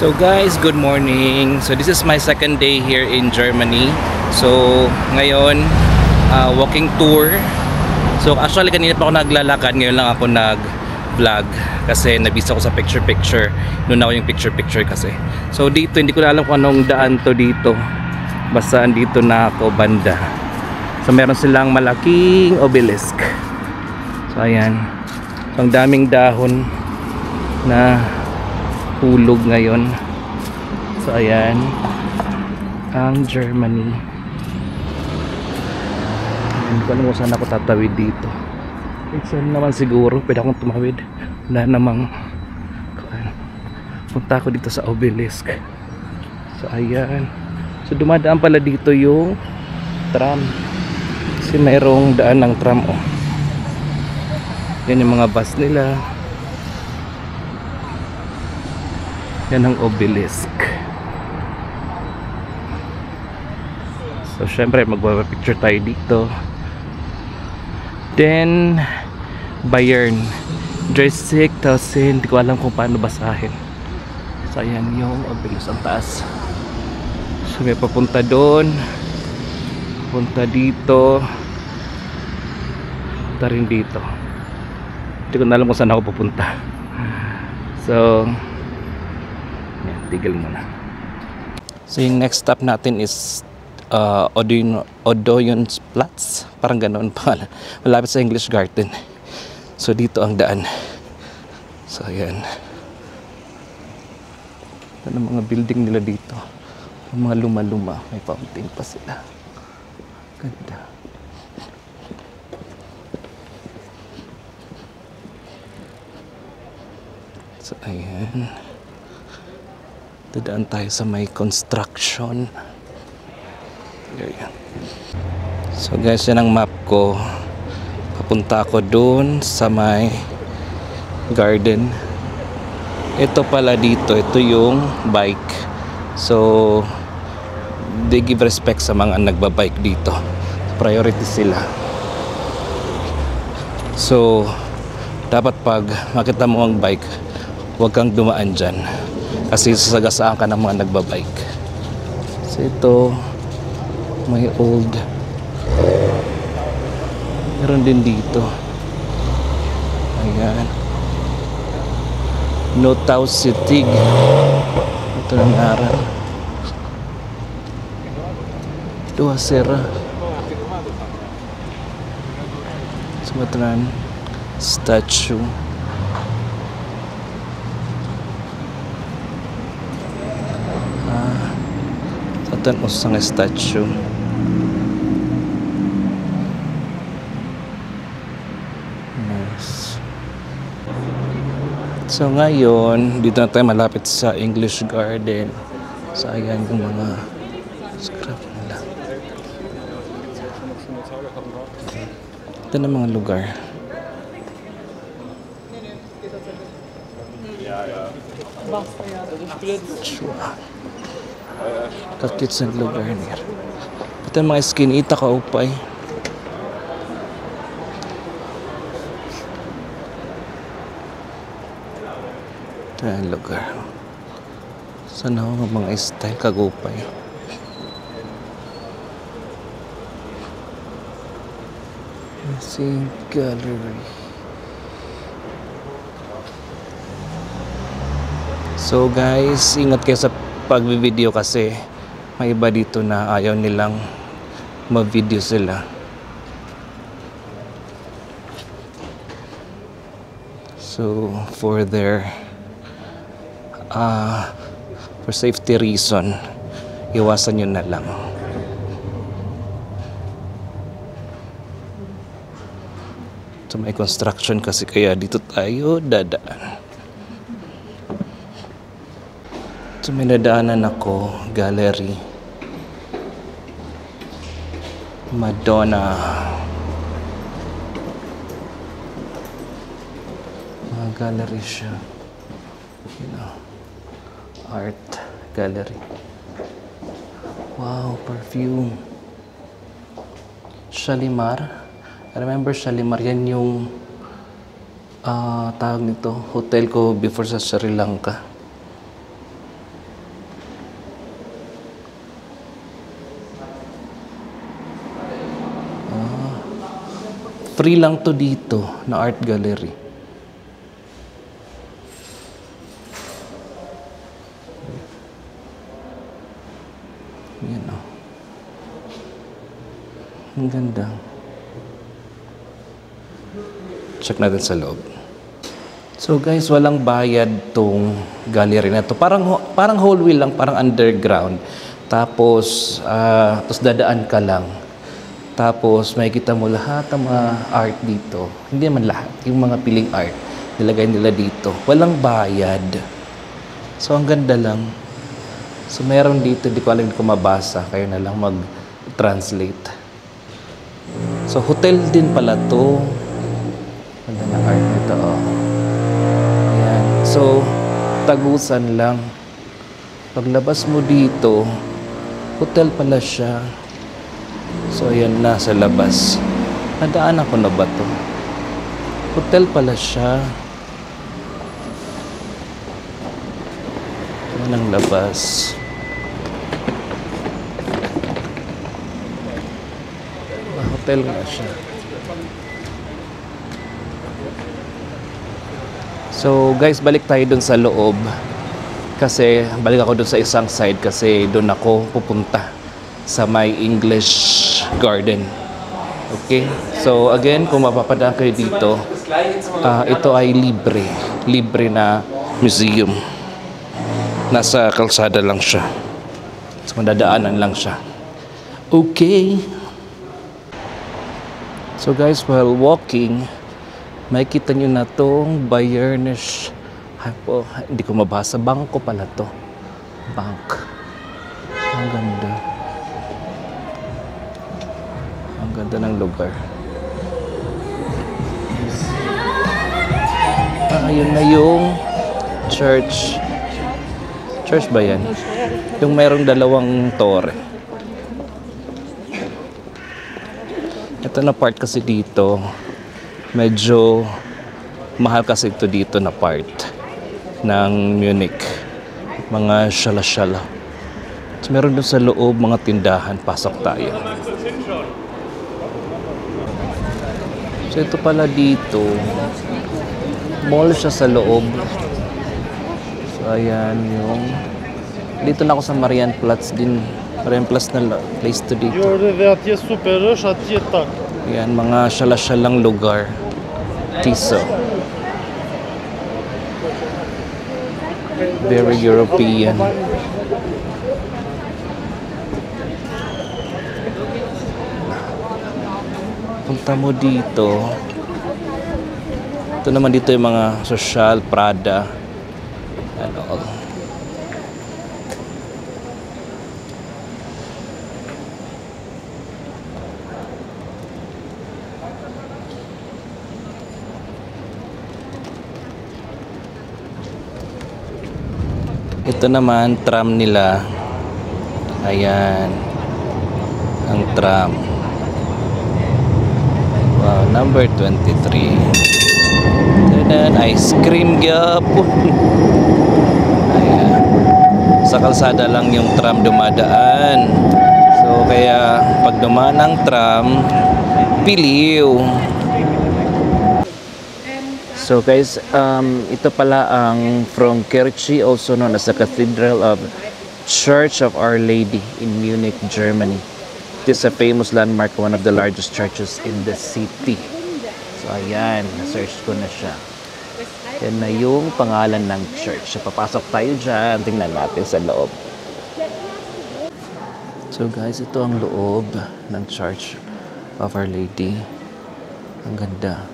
So guys, good morning. So this is my second day here in Germany. So ngayon, walking tour. So actually kanina pa ako naglalakad, ngayon lang ako nag-vlog kasi nabisa ko sa picture-picture. Noon ako yung picture-picture kasi. So dito, hindi ko na alam kung anong daan to dito. Basta andito na ako banda. So meron silang malaking obelisk. So ayan. So, ang daming dahon na hulog ngayon. So ayan ang Germany. Hindi ko alam kung saan ako tatawid dito. Saan naman siguro pwede akong tumawid. Wala namang punta ako dito sa obelisk. So ayan. So dumadaan pala dito yung tram. Kasi mayroong daan ng tram. Oh, yan yung mga bus nila. Yan ang obelisk. So syempre magpapicture tayo dito. Then Bayern Dresik 1000. Hindi ko alam kung paano basahin. So ayan yung obelisk ang taas. So may papunta doon, punta dito, punta rin dito. Hindi ko na alam kung saan ako pupunta. So yan, tigil muna. So yung next stop natin is Odeonsplatz, parang ganoon pa, malapit sa English Garden. So dito ang daan. So ayan, ito ang mga building nila dito, mga luma-luma, may fountain pa sila. Ganda. So ayan, dadaan tayo sa may construction. So guys, yan ang map ko. Papunta ako dun sa may garden. Ito pala dito, ito yung bike. So they give respect sa mga nagbabike dito. Priority sila. So dapat pag makita mo ang bike, huwag kang dumaan dyan kasi sasagasaan ka ng mga nagbabike. So ito may old, meron din dito. Ayan, Notau City. Ito ang aral. Dua Sera Sumatran statue. Satan usang statue. Nice. So ngayon dito na tayo malapit sa English Garden. So ayan yung mga scrap nila. Ito na mga lugar. Kakit sa lugar niya. Ito yung mga skin ita ka upay. Ito yung lugar. Sana ako mga style kagupay. Missing gallery. So guys, ingat kayo sa pagbi-video kasi may iba dito na ayaw nilang ma-video sila. So for their for safety reason, iwasan nyo na lang. So may construction kasi kaya dito tayo dadaan. So may nadaanan ako, gallery. Madonna. Mga gallery siya. You know, art gallery. Wow, perfume. Shalimar. I remember Shalimar, yan yung tawag nito, hotel ko before sa Sri Lanka. Free lang to dito na art gallery. Yan o. Ang ganda. Check natin sa loob. So guys, walang bayad tong gallery na to. Parang whole wheel lang, parang underground. Tapos dadaan ka lang. Tapos makikita mo lahat ng mga art dito. Hindi naman lahat, yung mga piling art nilagay nila dito. Walang bayad. So ang ganda lang. So meron dito, di ko alam kung mabasa. Kayo na lang mag-translate. So hotel din pala to. Ganda ng art nito. Oh. Ayan. So tagusan lang. Paglabas mo dito, hotel pala siya. So ayan na sa labas. Nadaan ako na ba to? Hotel pala siya. Ayan ang labas. Hotel nga siya. So guys, balik tayo dun sa loob. Kasi balik ako dun sa isang side kasi dun ako pupunta sa may English Garden. Okay? So again, kung mapapadaan kayo dito, ito ay libre. Libre na museum. Nasa kalsada lang siya. So madadaanan lang siya. Okay. So guys, while walking, makikita nyo na tong Bayernisch. Hindi ko mabasa. Bangko pala to. Bank. Ang ganda. Ang ganda ng lugar. Ayun na yung church. Church ba yan? Yung mayroong dalawang tore. Ito na part kasi dito. Medyo mahal kasi ito dito na part ng Munich. Mga shala-shala. So, meron doon sa loob mga tindahan. Pasok tayo. So ito pala dito. Mall siya sa loob. So ayan yung... Dito na ako sa Marienplatz din. Marienplatz na place to dito. Ayan, mga shala-shalang lugar. Tiso. Very European. Punta mo dito. Ito naman dito yung mga social, Prada, and all. Ito naman, tram nila. Ayan. Ang tram. Wow, number 23. Tadan, ice cream gyapon. Ayan. Sa kalsada lang yung tram dumadaan. So, kaya pag dumaan ang tram, piliw. So guys, ito pala ang Frauenkirche, also known as the Cathedral of Church of Our Lady in Munich, Germany. It is a famous landmark, one of the largest churches in the city. So ayan, na-search ko na siya. Yan na yung pangalan ng church. So, papasok tayo dyan, tingnan natin sa loob. So guys, ito ang loob ng Church of Our Lady. Ang ganda.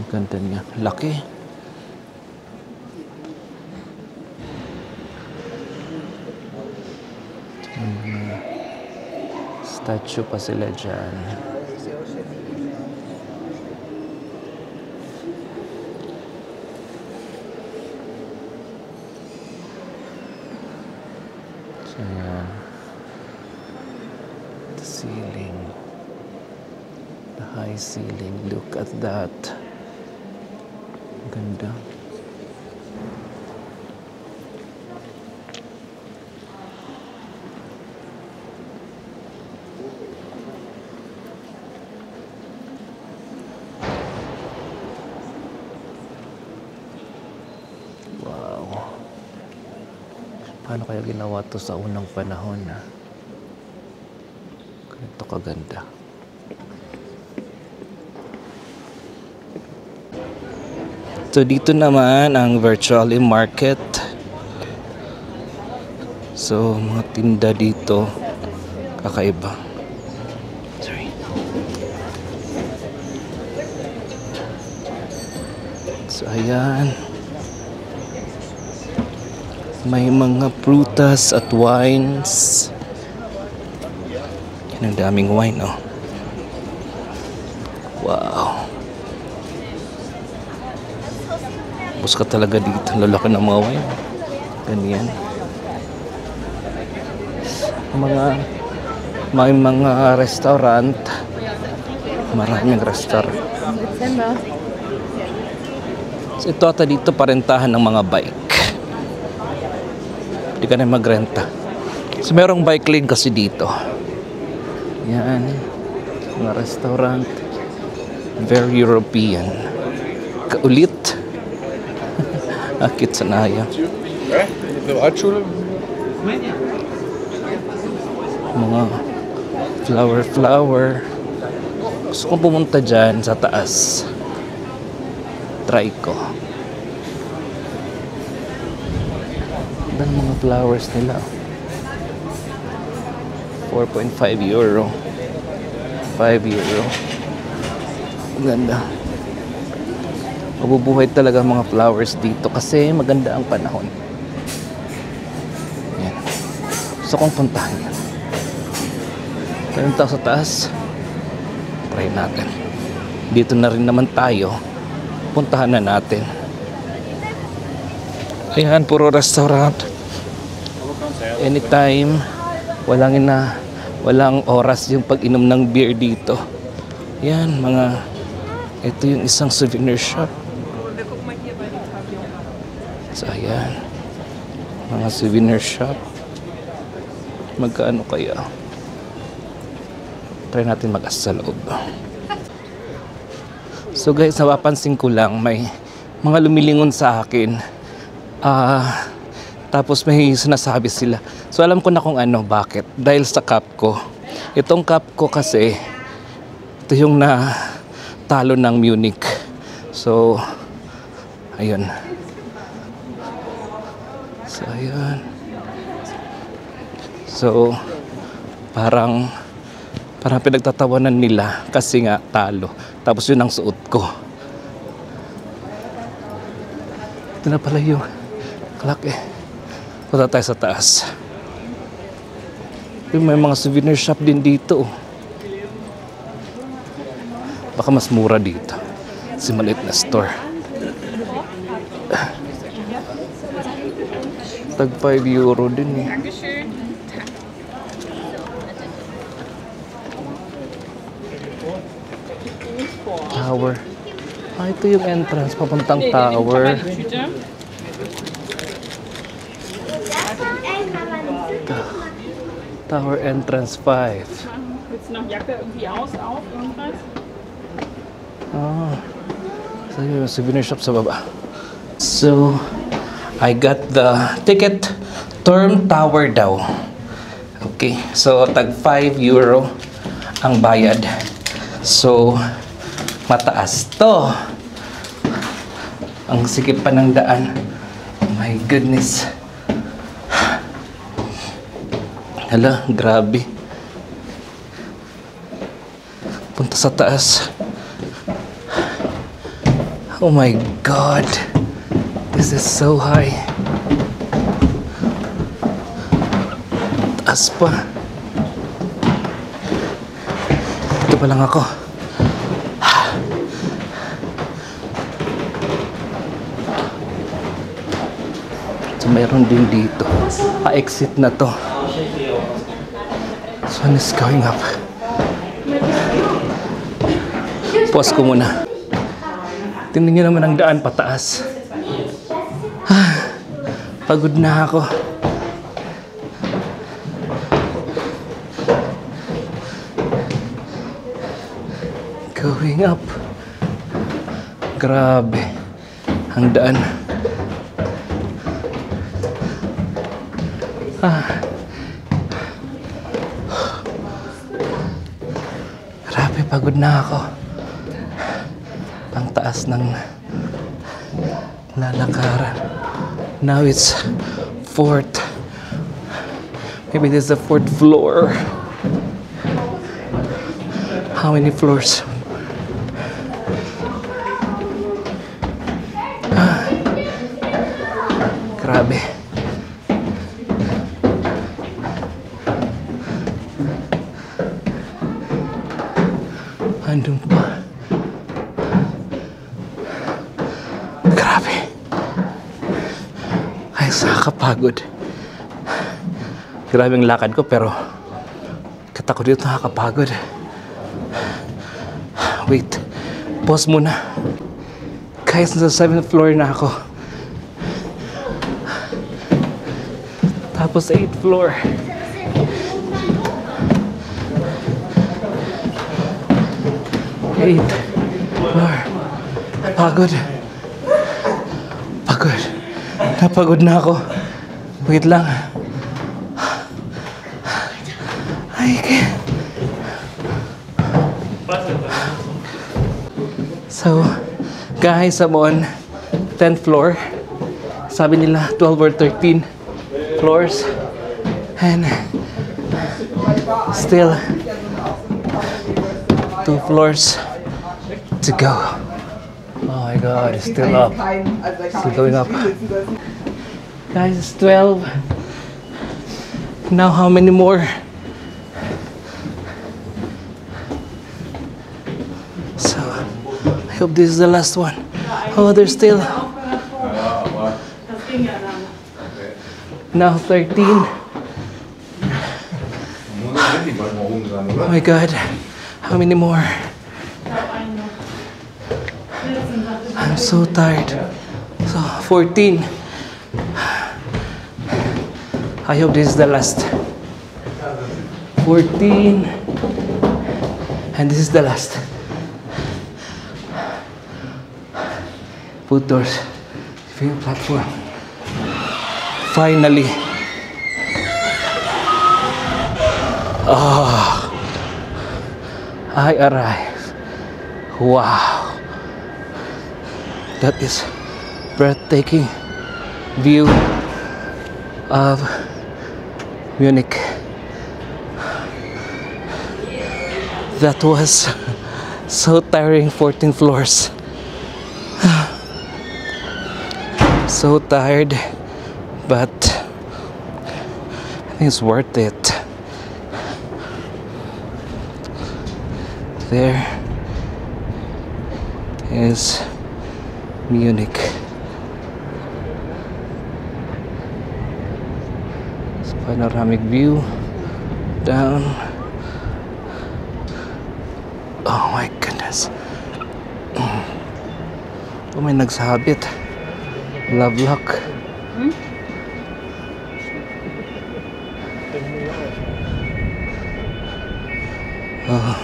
Ang ganda niya. Laki. Statue pa sila dyan. So, yan. The ceiling. The high ceiling. Look at that. Ganda. Paano kaya ginawa to sa unang panahon na ganito kaganda? So dito naman ang virtual market. So mga tinda dito kakaiba. Sorry. So ayan. May mga prutas at wines. Yan ang daming wine, oh. Wow. Bus ka talaga dito. Lalaki ng mga wine. Ganyan. May mga restaurant. Maraming restaurant. So ito ata dito parentahan ng mga bike. Hindi ka na magrenta. So merong bike lane kasi dito. Yan. Mga restaurant. Very European. Kaulit. Akit sa naya. Mga flower. Gusto kong pumunta dyan sa taas. Try ko. Ang mga flowers nila. 4.5 euro. 5 euro. Ang ganda. Mabubuhay talaga mga flowers dito kasi maganda ang panahon. Yan. Gusto kong puntahan yan. Tanong tayo sa taas. Try natin. Dito na rin naman tayo. Puntahan na natin. Ayan, puro restaurant. Anytime. Walang oras yung pag-inom ng beer dito. Yan, ito yung isang souvenir shop. So, ayan. Mga souvenir shop. Magkano kaya? Try natin mag-asa sa loob. So guys, napapansin ko lang may mga lumilingon sa akin. Tapos may sinasabi sila. So alam ko na kung ano, bakit. Dahil sa cup ko. Itong cup ko kasi, ito yung talo ng Munich. So, ayun. So, ayun. So, parang pinagtatawanan nila kasi nga talo. Tapos yun ang suot ko. Ito na pala yung clock eh. Punta tayo sa taas. May mga souvenir shop din dito. Baka mas mura dito. Kasi maliit na store. Tag 5 euro din eh. Tower. Ito yung entrance papuntang tower. Tower entrance 5. So yung souvenir shop sa baba. So, I got the ticket. Term tower daw. Okay. So, tag 5 euro ang bayad. So, mataas to. Ang sikip pa ng daan. Oh my goodness. Hala, grabe. Punta sa taas. Oh my God. This is so high. Taas pa. Ito pa lang ako. So, mayroon din dito. Pa-exit na to. So, one is going up. Pause ko muna. Tingnan nyo naman ang daan pataas. Pagod na ako. Going up. Grabe. Ang daan. Ah. Grabe, pagod na ako. Ang taas ng lalakaran. Now it's 4th. Maybe this is the 4th floor. How many floors? Grabe. Andun pa. Grabe. Ay, nakakapagod. Grabe ang lakad ko pero katakot dito, nakakapagod. Wait. Pause muna. Guys, nasa 7th floor na ako. Tapos 8th floor. Eighth floor. Pagod. Pagod. Napagod na ako. Wait lang. Ay, so, guys, I'm on 10th floor. Sabi nila 12 or 13 floors. And still 2 floors to go. Oh my god, it's still up. Still going up. Guys, it's 12. Now how many more? So, I hope this is the last one. Oh, there's still. Now 13. Oh my god. How many more? I'm so tired. So, 14. I hope this is the last. 14. And this is the last. Food doors. Viewing platform. Finally. Oh. I arrived. Wow. That is breathtaking view of Munich. That was so tiring, 14 floors. So tired, but I think it's worth it. There is Munich. It's panoramic view down. Oh my goodness. Oh, may nagsabit. Love luck. Oh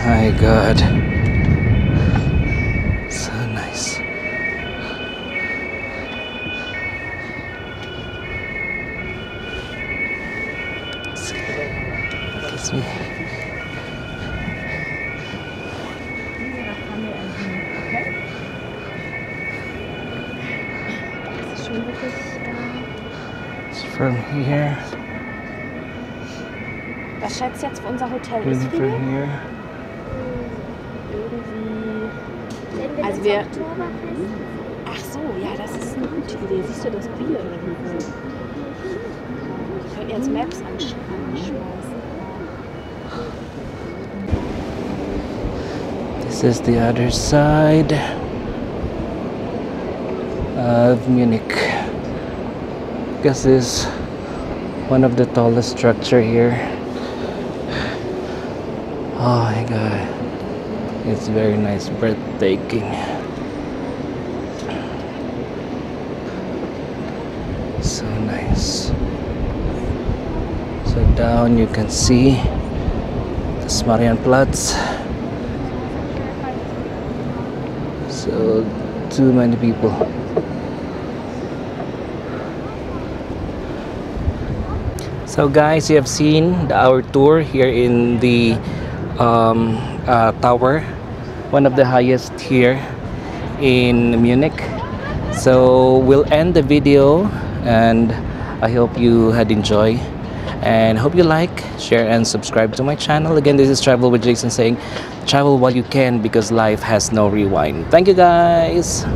my god. So nice. Kiss me. It's from here. Was schätzt jetzt unser Hotel ist? Really from here. Irgendwie. Also wir. Ach so, ja, das ist eine gute Idee. Siehst du das Bier irgendwo? Wir können jetzt Maps anschmeißen. This is the other side of Munich. I guess this is one of the tallest structure here. Oh my god, it's very nice, breathtaking. So nice. So down you can see the Marienplatz. So too many people. So guys, you have seen our tour here in the tower, one of the highest here in Munich. So we'll end the video, and I hope you had enjoyed, and hope you like, share, and subscribe to my channel. Again, this is Travel with Jason saying, travel while you can, because life has no rewind. Thank you guys.